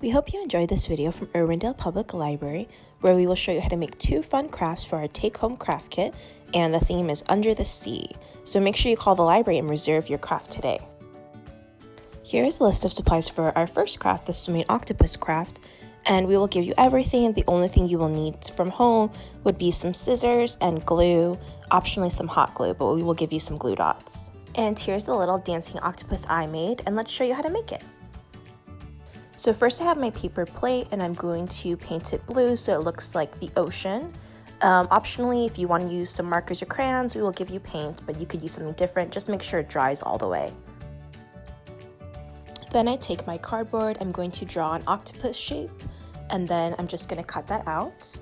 We hope you enjoyed this video from Irwindale Public Library, where we will show you how to make 2 fun crafts for our take-home craft kit, and the theme is Under the Sea. So make sure you call the library and reserve your craft today. Here is a list of supplies for our first craft, the swimming octopus craft, and we will give you everything. The only thing you will need from home would be some scissors and glue, optionally some hot glue, but we will give you some glue dots. And here's the little dancing octopus I made, and let's show you how to make it. So first I have my paper plate and I'm going to paint it blue so it looks like the ocean. Optionally, if you want to use some markers or crayons, we will give you paint, but you could use something different. Just make sure it dries all the way. Then I take my cardboard, I'm going to draw an octopus shape, and then I'm just going to cut that out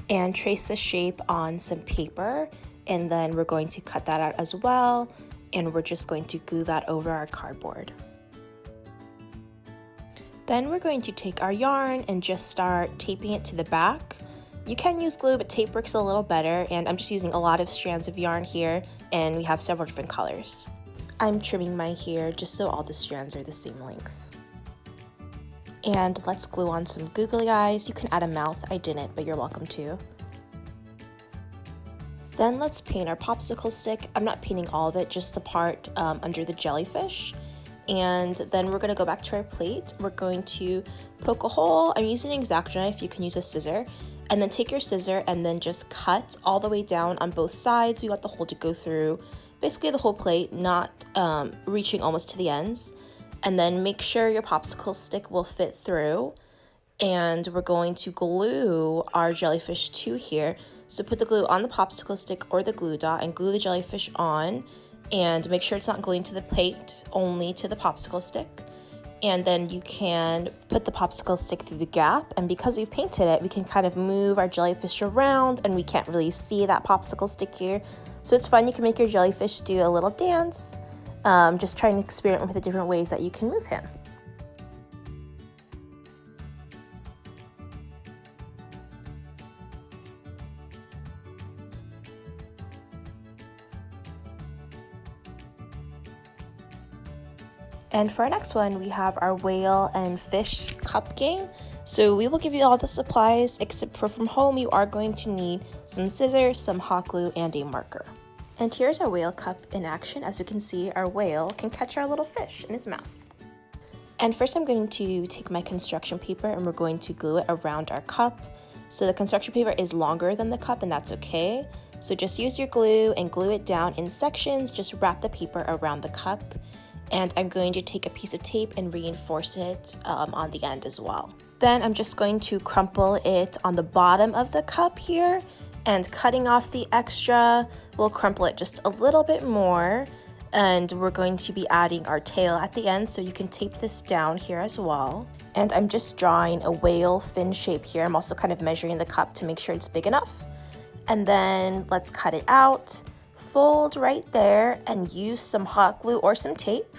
and trace the shape on some paper, and then we're going to cut that out as well, and we're just going to glue that over our cardboard. Then we're going to take our yarn and just start taping it to the back. You can use glue, but tape works a little better, and I'm just using a lot of strands of yarn here, and we have several different colors. I'm trimming my hair just so all the strands are the same length. And let's glue on some googly eyes. You can add a mouth, I didn't, but you're welcome to. Then let's paint our popsicle stick. I'm not painting all of it, just the part under the jellyfish. And then we're going to go back to our plate. We're going to poke a hole. I'm using an X-Acto knife, you can use a scissor. And then take your scissor and then just cut all the way down on both sides. We want the hole to go through basically the whole plate, not reaching almost to the ends. And then make sure your popsicle stick will fit through. And we're going to glue our jellyfish to here. So put the glue on the popsicle stick or the glue dot and glue the jellyfish on. And make sure it's not gluing to the plate, only to the popsicle stick. And then you can put the popsicle stick through the gap, and because we've painted it, we can kind of move our jellyfish around and we can't really see that popsicle stick here. So it's fun, you can make your jellyfish do a little dance, just trying to experiment with the different ways that you can move him. And for our next one, we have our whale and fish cup game. So we will give you all the supplies, except for from home, you are going to need some scissors, some hot glue, and a marker. And here's our whale cup in action. As you can see, our whale can catch our little fish in his mouth. And first I'm going to take my construction paper and we're going to glue it around our cup. So the construction paper is longer than the cup, and that's okay. So just use your glue and glue it down in sections. Just wrap the paper around the cup. And I'm going to take a piece of tape and reinforce it on the end as well. Then I'm just going to crumple it on the bottom of the cup here, and cutting off the extra, we'll crumple it just a little bit more, and we're going to be adding our tail at the end, so you can tape this down here as well. And I'm just drawing a whale fin shape here. I'm also kind of measuring the cup to make sure it's big enough. And then let's cut it out. Fold right there and use some hot glue or some tape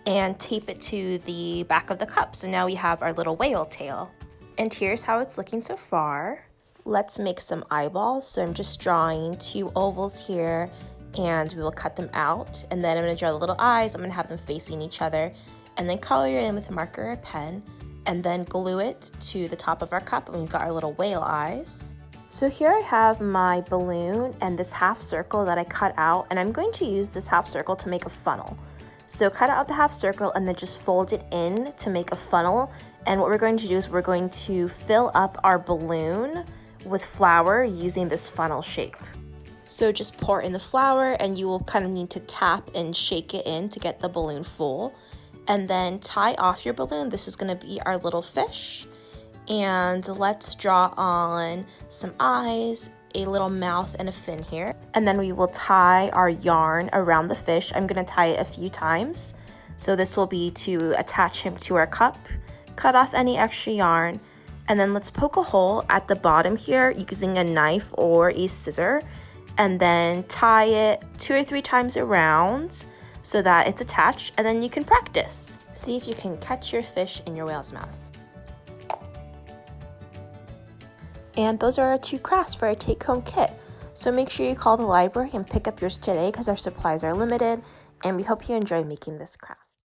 and tape it to the back of the cup. So now we have our little whale tail. And here's how it's looking so far. Let's make some eyeballs. So I'm just drawing 2 ovals here and we will cut them out. And then I'm gonna draw the little eyes. I'm gonna have them facing each other and then color it in with a marker or a pen and then glue it to the top of our cup, and we've got our little whale eyes. So here I have my balloon and this half circle that I cut out, and I'm going to use this half circle to make a funnel. So cut out the half circle and then just fold it in to make a funnel. And what we're going to do is we're going to fill up our balloon with flour using this funnel shape. So just pour in the flour and you will kind of need to tap and shake it in to get the balloon full. And then tie off your balloon. This is going to be our little fish. And let's draw on some eyes, a little mouth, and a fin here. And then we will tie our yarn around the fish. I'm going to tie it a few times. So this will be to attach him to our cup. Cut off any extra yarn. And then let's poke a hole at the bottom here using a knife or a scissor. And then tie it 2 or 3 times around so that it's attached. And then you can practice. See if you can catch your fish in your whale's mouth. And those are our 2 crafts for our take-home kit. So make sure you call the library and pick up yours today because our supplies are limited, and we hope you enjoy making this craft.